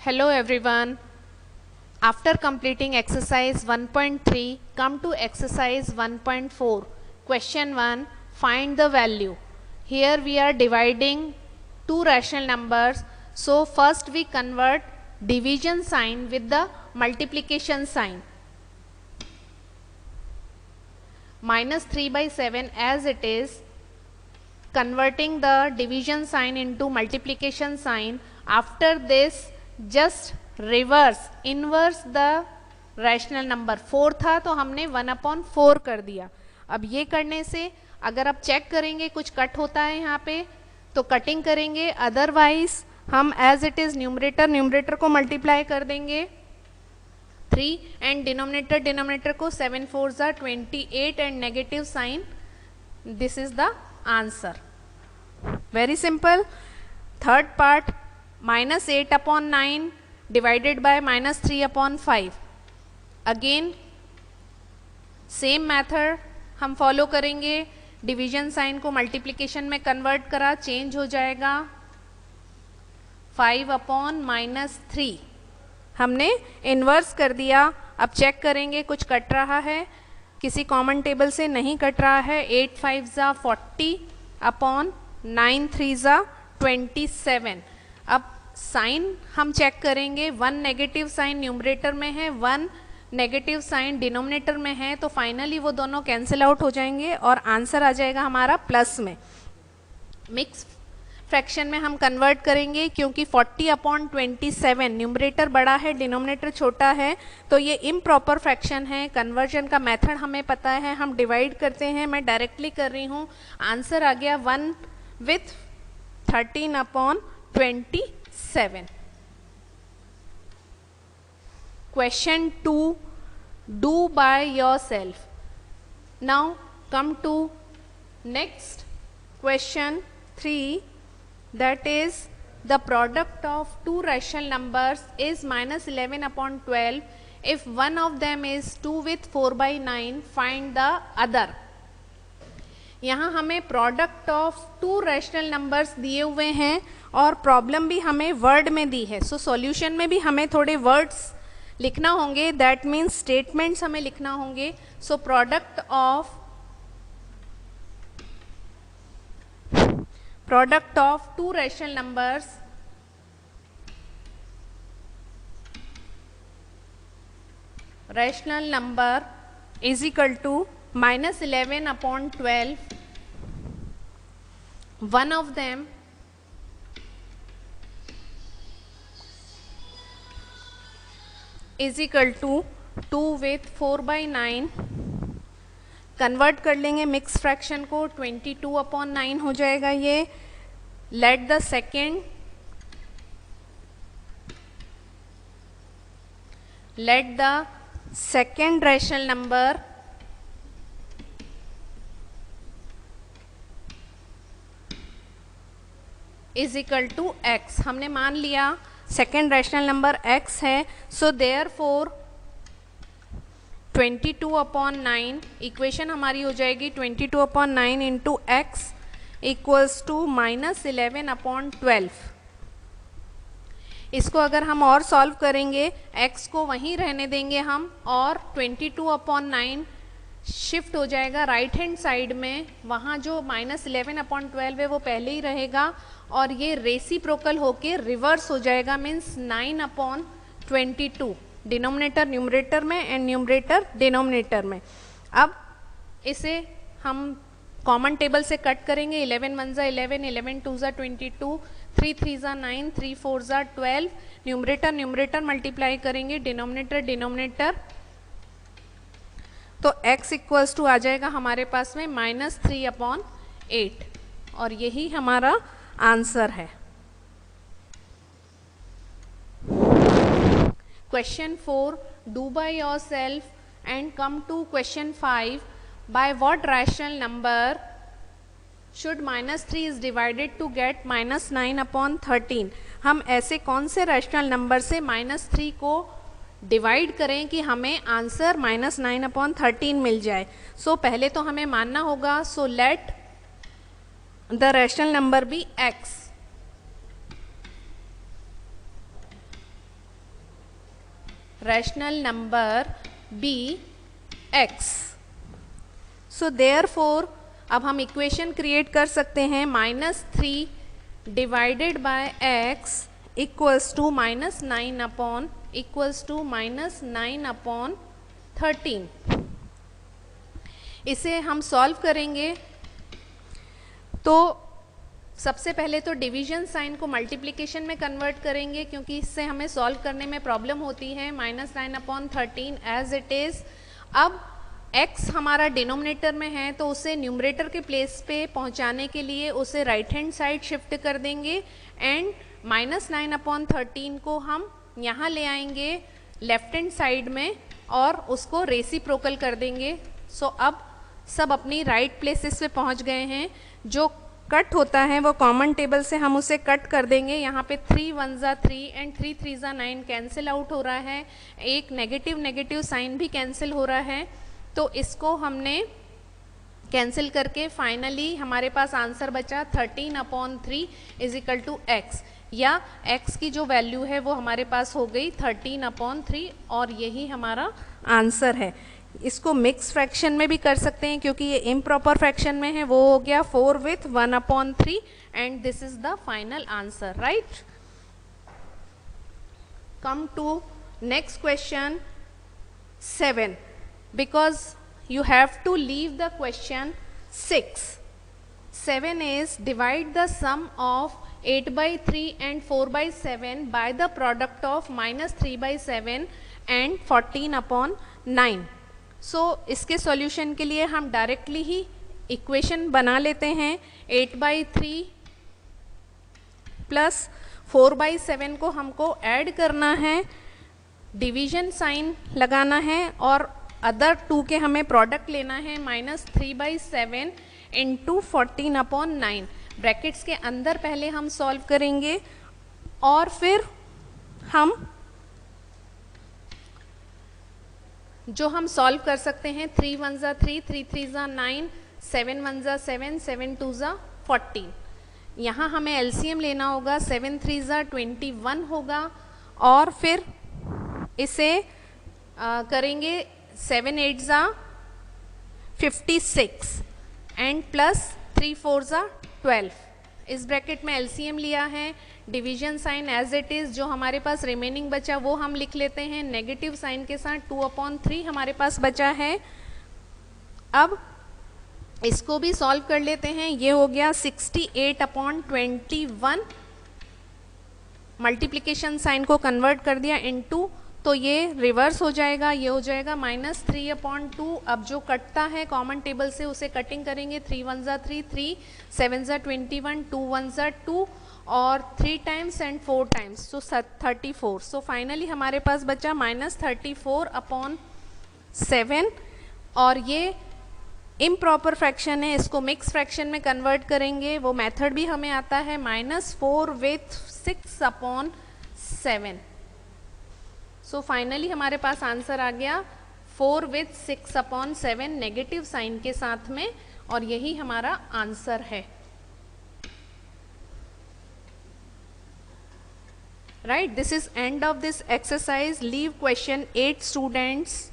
Hello everyone. After completing exercise 1.3, come to exercise 1.4. Question 1. Find the value. Here we are dividing two rational numbers. So first we convert division sign with the multiplication sign. Minus 3 by 7 as it is. Converting the division sign into multiplication sign. After this just inverse the rational number 4 था तो हमने 1/4 कर दिया. अब ये करने से अगर आप चेक करेंगे कुछ कट होता है यहाँ पे तो कटिंग करेंगे, अदरवाइज हम एज इट इज न्यूमरेटर को मल्टीप्लाई कर देंगे 3 एंड डिनोमिनेटर को 7 4 ज़ा 28 and negative sign. This is the answer. Very simple. Third part -8/9 divided by -3/5. Again same method हम फॉलो करेंगे. डिवीजन साइन को मल्टीप्लिकेशन में कन्वर्ट करा, चेंज हो जाएगा 5/-3. हमने इन्वर्स कर दिया. अब चेक करेंगे कुछ कट रहा है, किसी कॉमन टेबल से नहीं कट रहा है. 8 5 ज़ा 40/9 3 ज़ा 27. अब साइन हम चेक करेंगे. 1 नेगेटिव साइन न्यूमरेटर में है, 1 नेगेटिव साइन डिनोमिनेटर में है, तो फाइनली वो दोनों कैंसिल आउट हो जाएंगे और आंसर आ जाएगा हमारा प्लस में. मिक्स फ्रैक्शन में हम कन्वर्ट करेंगे क्योंकि 40/27 न्यूमरेटर बड़ा है डिनोमिनेटर छोटा है तो ये इम्प्रॉपर फ्रैक्शन है. कन्वर्जन का मेथड हमें पता है, हम डिवाइड करते हैं. मैं डायरेक्टली कर रही हूँ. आंसर आ गया 1 with 13/27. Question 2. Do by yourself. Now come to next question 3, that is the product of two rational numbers is -11/12. If one of them is 2 with 4/9, find the other. यहाँ हमें product of two rational numbers दिए हुए हैं और problem भी हमें word में दी है. सो सॉल्यूशन में भी हमें थोड़े वर्ड्स लिखना होंगे, दैट मीन्स स्टेटमेंट्स हमें लिखना होंगे. So product of two rational number is equal to -11/12. One of them is equal to 2 with 4/9. Convert कर लेंगे मिक्स फ्रैक्शन को, 22/9 हो जाएगा ये. Let the second rational number is equal to x. हमने मान लिया सेकेंड रैशनल नंबर x है. सो देयरफॉर 22/9 इक्वेशन हमारी हो जाएगी 22/9 इंटू x इक्वल्स टू -11/12. इसको अगर हम और सॉल्व करेंगे, x को वहीं रहने देंगे हम और 22/9 शिफ्ट हो जाएगा राइट हैंड साइड में. वहाँ जो -11/12 है वो पहले ही रहेगा और ये रेसिप्रोकल होके रिवर्स हो जाएगा, मीन्स 9/22. डिनोमिनेटर न्यूमरेटर में एंड न्यूमरेटर डिनोमिनेटर में. अब इसे हम कॉमन टेबल से कट करेंगे. 11 1 ज़ा 11, 11 2 ज़ा 22, 3 3 ज़ा 9, 3 4 ज़ा 12. न्यूमरेटर मल्टीप्लाई करेंगे डिनोमिनेटर. तो x इक्वल्स टू आ जाएगा हमारे पास में -3/8 और यही हमारा आंसर है. Question 4. Do by yourself and come to question 5. By what rational number should -3 is divided to get -9/13. हम ऐसे कौन से रैशनल नंबर से -3 को डिवाइड करें कि हमें आंसर -9/13 मिल जाए. सो पहले तो हमें मानना होगा. So let the rational number be x. rational number be x. So therefore अब हम इक्वेशन क्रिएट कर सकते हैं -3 divided by x equals to -9 upon equals to -9 upon 13. इसे हम सॉल्व करेंगे तो सबसे पहले तो डिवीजन साइन को मल्टीप्लिकेशन में कन्वर्ट करेंगे, क्योंकि इससे हमें सॉल्व करने में प्रॉब्लम होती है. -9 अपॉन 13 एज इट इज़. अब x हमारा डिनोमिनेटर में है तो उसे न्यूमरेटर के प्लेस पे पहुंचाने के लिए उसे राइट हैंड साइड शिफ्ट कर देंगे एंड -9 अपॉन 13 को हम यहाँ ले आएंगे लेफ्ट हैंड साइड में और उसको रेसिप्रोकल कर देंगे. सो अब सब अपनी राइट प्लेसेस पे पहुंच गए हैं. जो कट होता है वो कॉमन टेबल से हम उसे कट कर देंगे. यहाँ पे 3 1 ज़ा 3 एंड 3 3 ज़ा 9 कैंसिल आउट हो रहा है. एक नेगेटिव साइन भी कैंसिल हो रहा है. तो इसको हमने कैंसिल करके फाइनली हमारे पास आंसर बचा 13 upon 3 is equal to x, या x की जो वैल्यू है वो हमारे पास हो गई 13 अपॉन 3 और यही हमारा आंसर है. इसको मिक्स फ्रैक्शन में भी कर सकते हैं क्योंकि ये इम्प्रॉपर फ्रैक्शन में है. वो हो गया 4 with 1 upon 3 and this is the final answer. Right. Come to next question 7. Because you have to leave the question 6. 7 is divide the sum of 8 by 3 and 4 by 7 by the product of -3 by 7 and 14 upon 9. So इसके solution के लिए हम directly ही equation बना लेते हैं. 8 by 3 plus 4 by 7 को हमको add करना है, डिवीजन साइन लगाना है और अदर 2 के हमें प्रोडक्ट लेना है. -3 by 7 इंटू 14 अपॉन 9 ब्रैकेट्स के अंदर पहले हम सॉल्व करेंगे और फिर हम जो हम सॉल्व कर सकते हैं 3 1 ज़ा 3 3 3 ज़ा 9 7 1 ज़ा 7 7 2 ज़ा 14. यहाँ हमें एलसीएम लेना होगा. 7 3 ज़ा 21 होगा और फिर इसे करेंगे 7 8 ज़ा 56 एंड प्लस 3 4 ज़ा 12. इस ब्रैकेट में एलसीएम लिया है. Division sign as it is जो हमारे पास रिमेनिंग बचा वो हम लिख लेते हैं नेगेटिव साइन के साथ. 2 अपॉन 3 हमारे पास बचा है. अब इसको भी सॉल्व कर लेते हैं. ये हो गया 68 अपॉन 21. मल्टीप्लिकेशन साइन को कन्वर्ट कर दिया इनटू, तो ये रिवर्स हो जाएगा. ये हो जाएगा -3 अपॉन 2. अब जो कटता है कॉमन टेबल से उसे कटिंग करेंगे. 3 1 ज़ा 3 3 7 ज़ा 21 2 1 ज़ा 2 और 3 times and 4 times so 34. So finally हमारे पास बचा -34 अपॉन 7 और ये इम्प्रॉपर फ्रैक्शन है. इसको मिक्स फ्रैक्शन में कन्वर्ट करेंगे. वो मेथड भी हमें आता है. -4 विथ 6 अपॉन 7. सो फाइनली हमारे पास आंसर आ गया 4 विथ 6 अपॉन 7 नेगेटिव साइन के साथ में और यही हमारा आंसर है. Right. This is end of this exercise. Leave question 8 students.